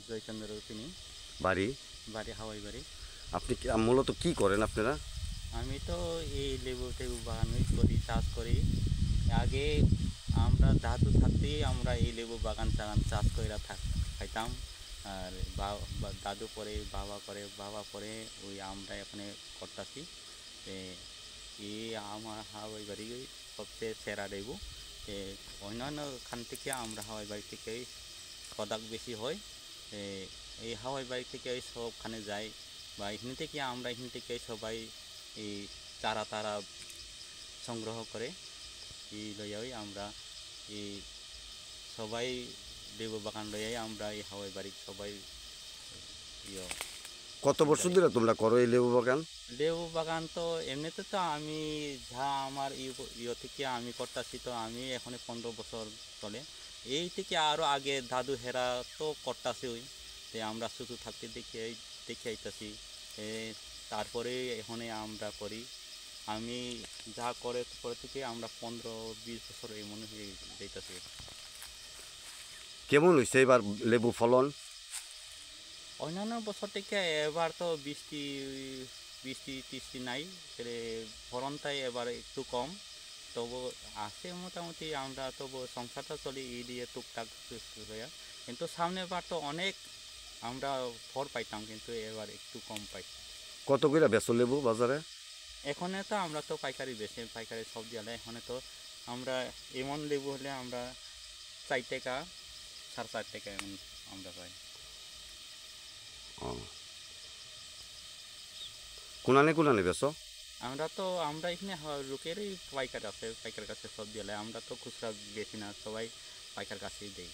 জয়চন্দ্র তিনি বাড়ি বাড়ি হাওয়াই বাড়ি। আপনি মূলত কি করেন আপনারা? আমি তো এই লেবু টেবু বাগানই করি, চাষ করি। আগে আমরা দাদু থাকতেই আমরা এই লেবু বাগান টাগান চাষ করে খাইতাম। আর দাদু পরে বাবা করে, বাবা পরে ওই আমরা এখানে করতেছি। এই আমার হাওয়াই বাড়ি সবচেয়ে সেরা লেবু। অন্যান্য খান থেকে আমরা হাওয়াই বাড়ি থেকেই প্রোডাক্ট বেশি হয়। এই হাওয়াই বাড়ি থেকে সবখানে যাই, বা এখান থেকে আমরা এখান থেকে সবাই এই চারা তারা সংগ্রহ করে এই লইয়াই আমরা এই সবাই লেবু বাগান লইয়াই আমরা এই হাওয়াই বাড়ি সবাই ইয়ে কত বছর ধরে তোমরা করো এই লেবু বাগান? লেবু বাগান তো এমনিতে তো আমি যা আমার থেকে আমি করতেছি, তো আমি এখন 15 বছর চলে। এই থেকে আরও আগে দাদু হেরা তো করতেছে ওই, তো আমরা শুধু থাকতে দেখে আইতাছি। তারপরে এখানে আমরা করি। আমি যা করে থেকে আমরা 15-20 বছর এই মনে হয়ে যাইতেছি। কেমন হয়েছে এবার লেবু ফলন? অন্যান্য বছর থেকে এবার তো বৃষ্টি বৃষ্টি টিষ্টি নাই, ফলনটাই এবার একটু কম। তবু আছে মোটামুটি, আমরা তবু সংসারটা চলি এই দিয়ে টুকটাক হয়ে। কিন্তু সামনের বার তো অনেক আমরা ফল পাইতাম, কিন্তু এবার একটু কম পাই। কত করে বেচো লেবু বাজারে? এখানে তো আমরা তো পাইকারি পাইকারি সব দিয়ে। এখানে তো আমরা এমন লেবু হলে আমরা 4 টাকা 4.5 টাকা এমন আমরা পাই। কোনানে বেচো? আমরা এখানে লোকেরই পাইকার আছে, পাইকার কাছে সব দিয়ে। আমরা তো খুচরা বেশি না, সবাই পাইকার কাছেই দেই।